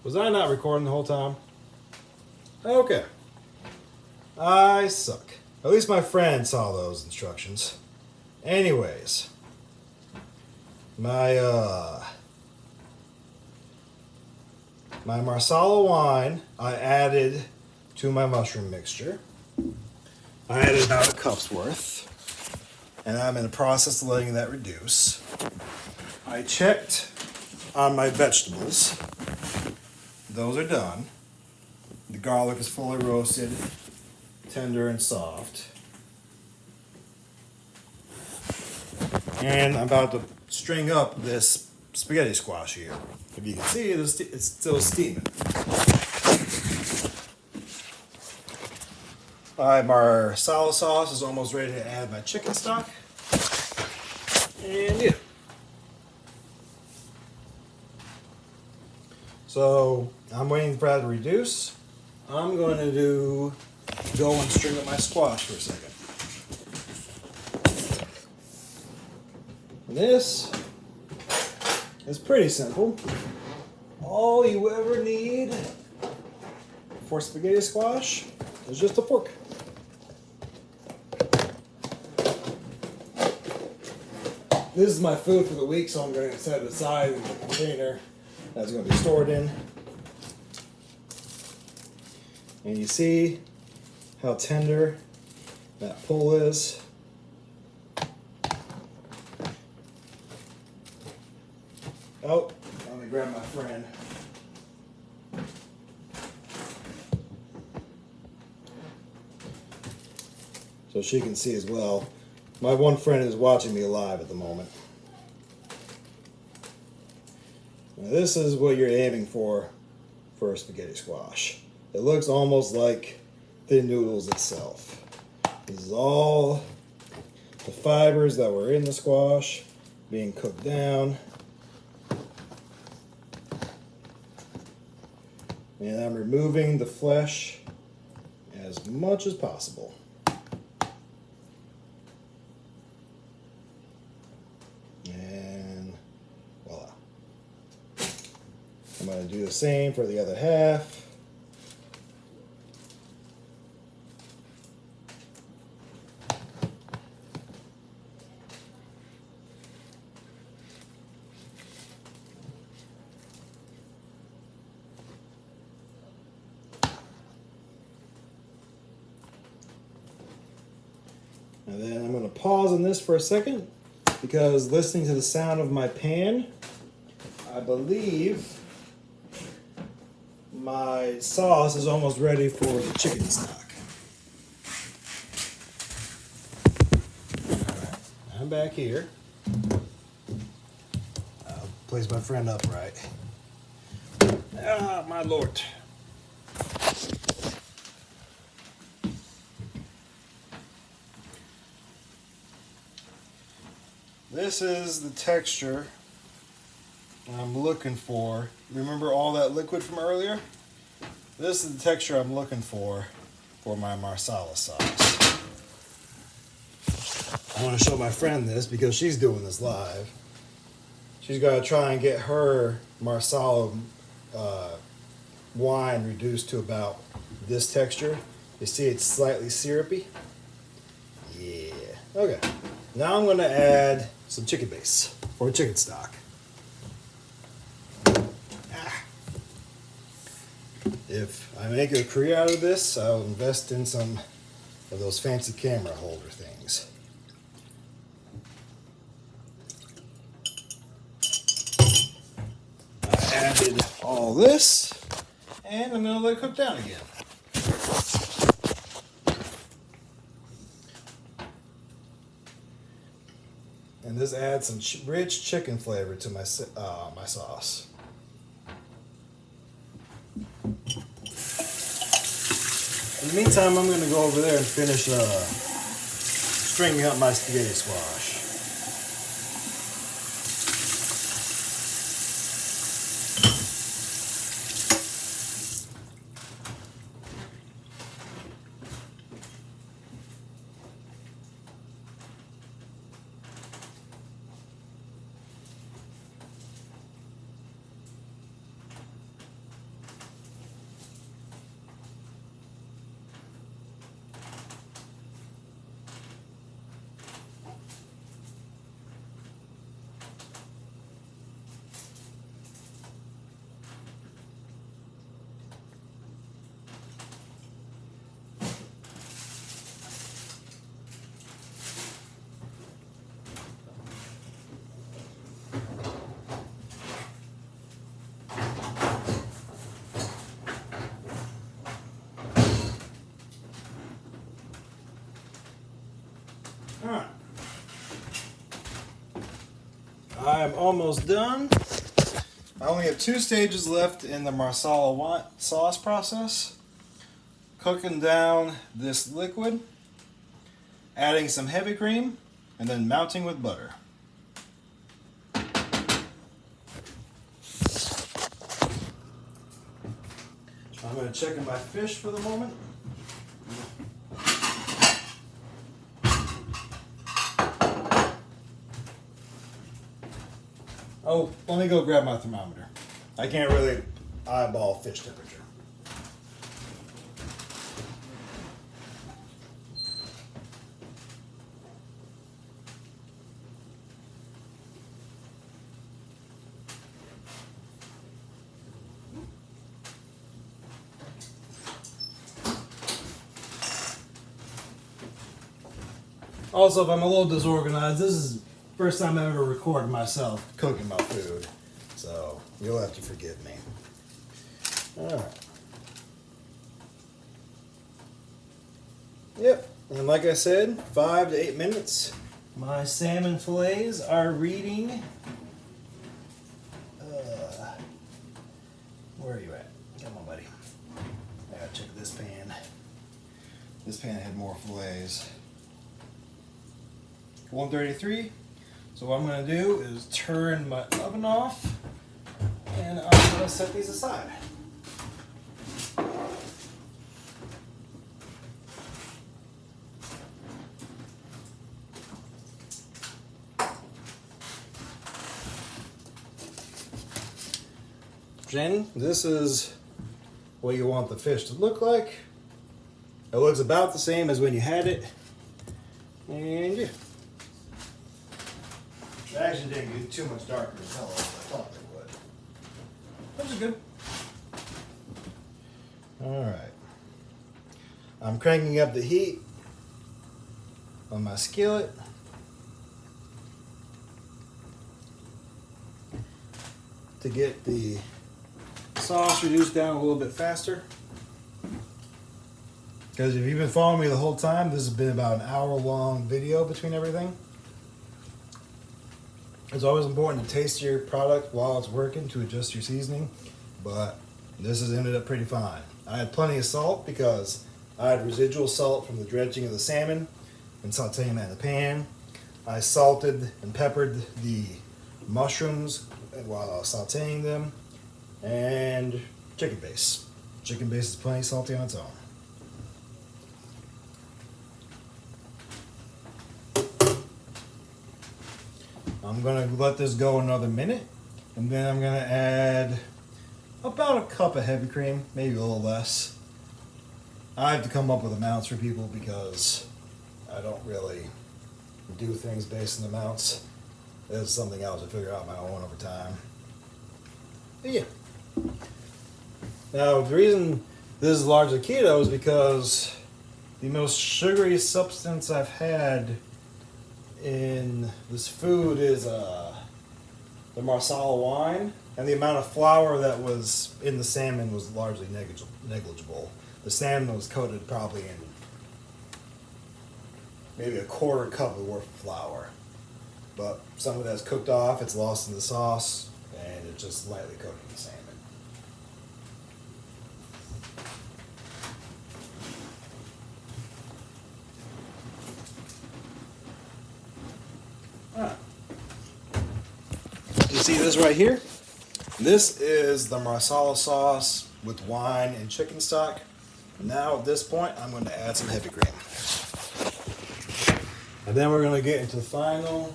Was I not recording the whole time? Okay. I suck. At least my friend saw those instructions. Anyways. My Marsala wine I added to my mushroom mixture. I added about a cup's worth. And I'm in the process of letting that reduce. I checked on my vegetables. Those are done. The garlic is fully roasted, tender and soft. And I'm about to string up this spaghetti squash here. If you can see, it's still steaming. My Marsala sauce is almost ready to add my chicken stock. And yeah. So I'm waiting for that to reduce. I'm going to go and string up my squash for a second. And this is pretty simple. All you ever need for spaghetti squash is just a fork. This is my food for the week, so I'm going to set it aside in the container that's going to be stored in. And you see how tender that pull is. Oh, let me grab my friend. So she can see as well. My one friend is watching me live at the moment. Now this is what you're aiming for a spaghetti squash. It looks almost like thin noodles itself. This is all the fibers that were in the squash being cooked down. And I'm removing the flesh as much as possible. And voila. I'm going to do the same for the other half. And then I'm going to pause on this for a second because listening to the sound of my pan, I believe my sauce is almost ready for the chicken stock. Alright, I'm back here. I'll place my friend upright. Ah, my lord. This is the texture I'm looking for. Remember all that liquid from earlier? This is the texture I'm looking for my Marsala sauce. I want to show my friend this because she's doing this live. She's got to try and get her Marsala wine reduced to about this texture. You see it's slightly syrupy? Yeah. Okay. Now I'm going to add some chicken base or chicken stock. If I make a career out of this, I'll invest in some of those fancy camera holder things. I added all this, and I'm going to let it cook down again. And this adds some rich chicken flavor to my sauce. In the meantime, I'm going to go over there and finish stringing up my spaghetti squash. Alright. I'm almost done. I only have 2 stages left in the Marsala sauce process. Cooking down this liquid, adding some heavy cream, and then mounting with butter. I'm going to check in my fish for the moment. Oh, let me go grab my thermometer. I can't really eyeball fish temperature. Also, if I'm a little disorganized, this is the first time I've ever recorded myself cooking my food. So, you'll have to forgive me. Alright. Yep, and like I said, 5 to 8 minutes. My salmon fillets are reading. Where are you at? Come on, buddy. I gotta check this pan. This pan had more fillets. 133. So what I'm going to do is turn my oven off, and I'm going to set these aside. Jen, this is what you want the fish to look like. It looks about the same as when you had it. And yeah. It actually didn't get too much darker in color as I thought they would. Which is good. Alright. I'm cranking up the heat on my skillet. To get the sauce reduced down a little bit faster. Because if you've been following me the whole time, this has been about an hour-long video between everything. It's always important to taste your product while it's working to adjust your seasoning, but this has ended up pretty fine. I had plenty of salt because I had residual salt from the dredging of the salmon and sauteing that in the pan. I salted and peppered the mushrooms while I was sauteing them, and chicken base. Chicken base is plenty salty on its own. I'm going to let this go another minute, and then I'm going to add about a cup of heavy cream, maybe a little less. I have to come up with amounts for people because I don't really do things based on amounts. It's something else to figure out my own over time. But yeah. Now, the reason this is largely keto is because the most sugary substance I've had in this food is the Marsala wine, and the amount of flour that was in the salmon was largely negligible. The salmon was coated probably in maybe a quarter cup worth of flour, but some of that's cooked off, it's lost in the sauce, and it's just lightly coated in the salmon. You see this right here? This is the Marsala sauce with wine and chicken stock. Now at this point, I'm going to add some heavy cream. And then we're going to get into the final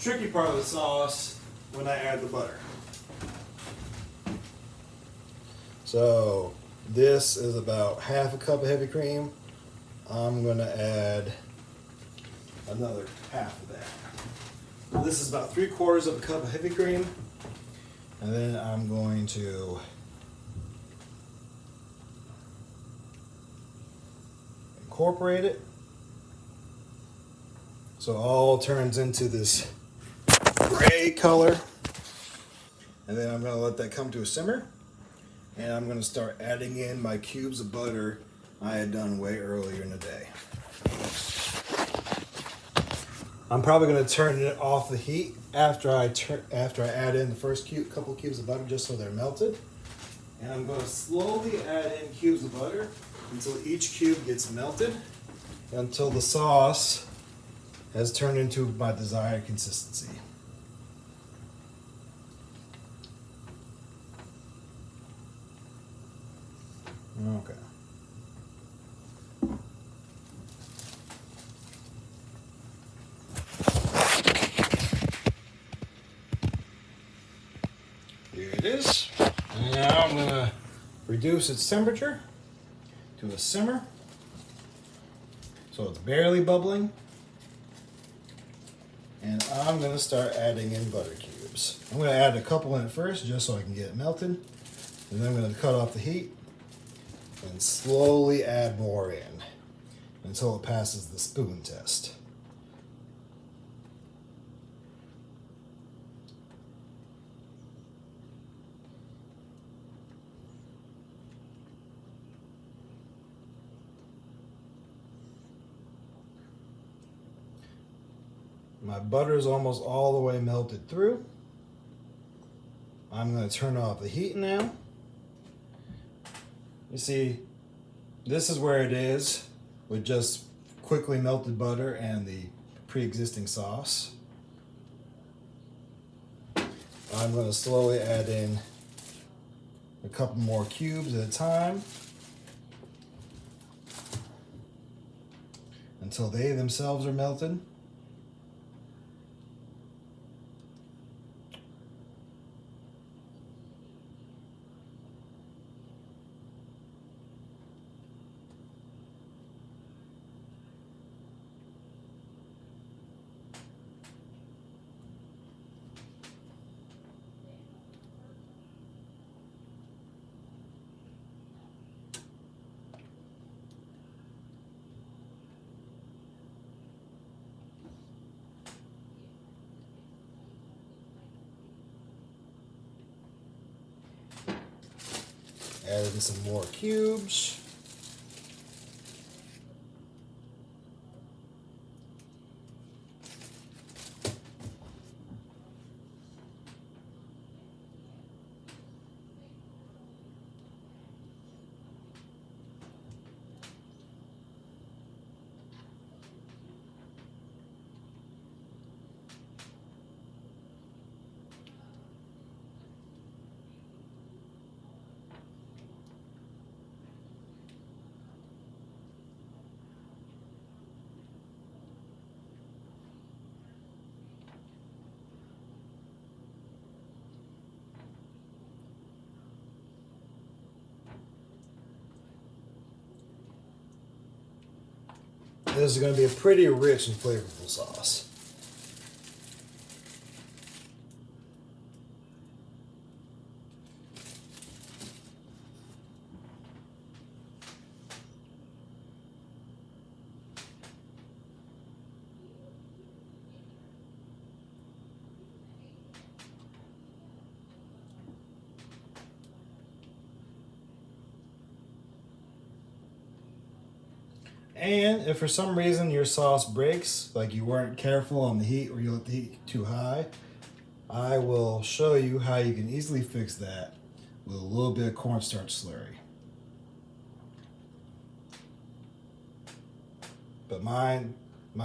tricky part of the sauce when I add the butter. So this is about half a cup of heavy cream. I'm going to add another half of that. This is about 3/4 of a cup of heavy cream, and then I'm going to incorporate it so it all turns into this gray color, and then I'm going to let that come to a simmer, and I'm going to start adding in my cubes of butter I had done way earlier in the day. I'm probably going to turn it off the heat after I add in the first couple cubes of butter, just so they're melted. And I'm going to slowly add in cubes of butter until each cube gets melted, until the sauce has turned into my desired consistency. Okay. Here it is. And now I'm going to reduce its temperature to a simmer, so it's barely bubbling. And I'm going to start adding in butter cubes. I'm going to add a couple in first just so I can get it melted. And then I'm going to cut off the heat and slowly add more in until it passes the spoon test. My butter is almost all the way melted through. I'm going to turn off the heat now. You see, this is where it is with just quickly melted butter and the pre-existing sauce. I'm going to slowly add in a couple more cubes at a time until they themselves are melted. Add in some more cubes. This is going to be a pretty rich and flavorful sauce. And if for some reason your sauce breaks, like you weren't careful on the heat or you let the heat too high, I will show you how you can easily fix that with a little bit of cornstarch slurry. But my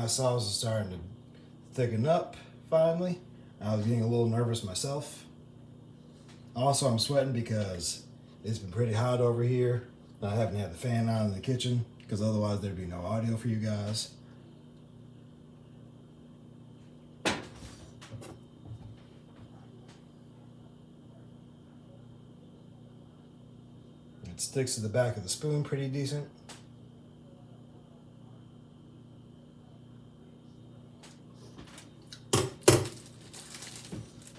sauce is starting to thicken up finally. I was getting a little nervous myself. Also, I'm sweating because it's been pretty hot over here. I haven't had the fan on in the kitchen because otherwise there'd be no audio for you guys. It sticks to the back of the spoon pretty decent.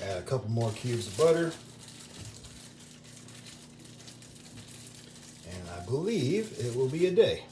Add a couple more cubes of butter. And I believe it will be a day.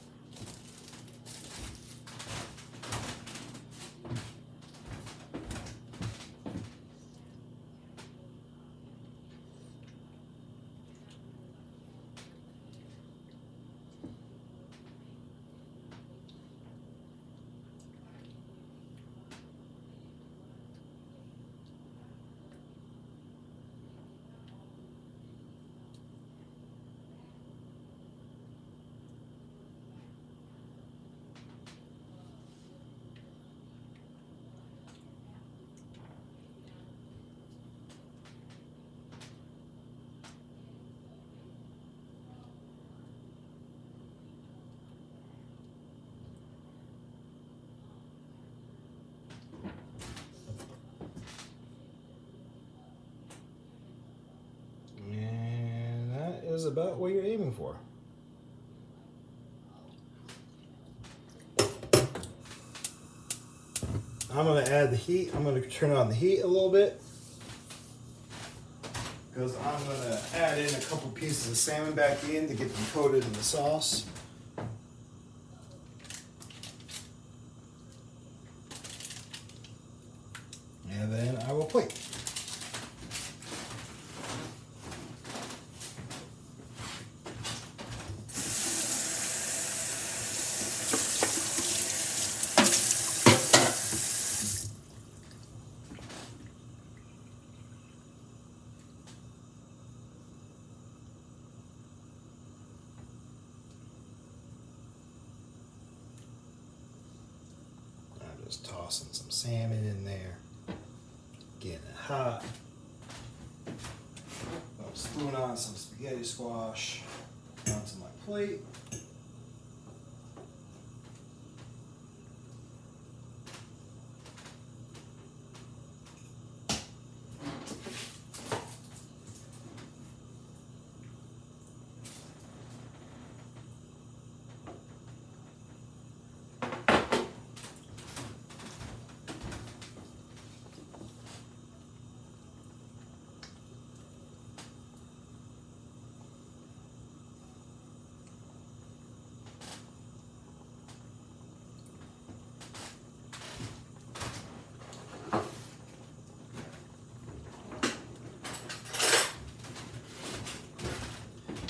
is about what you're aiming for. I'm going to add the heat. I'm going to turn on the heat a little bit because I'm going to add in a couple pieces of salmon back in to get them coated in the sauce. And then I will plate. I'm just tossing some salmon in there. Getting it hot. I'll spoon on some spaghetti squash onto my plate.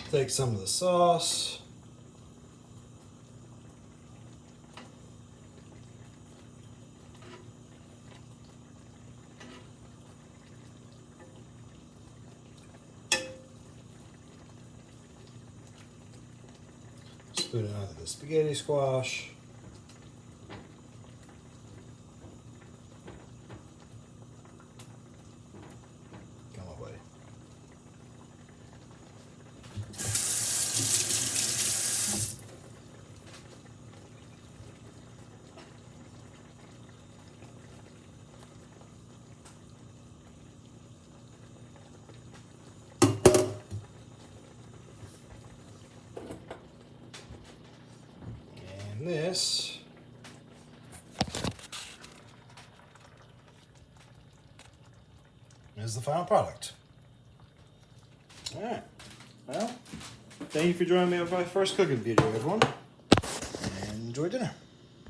Take some of the sauce. Spoon it onto the spaghetti squash. Come on, buddy. And this is the final product. All right. Well, thank you for joining me on my first cooking video, everyone. And enjoy dinner.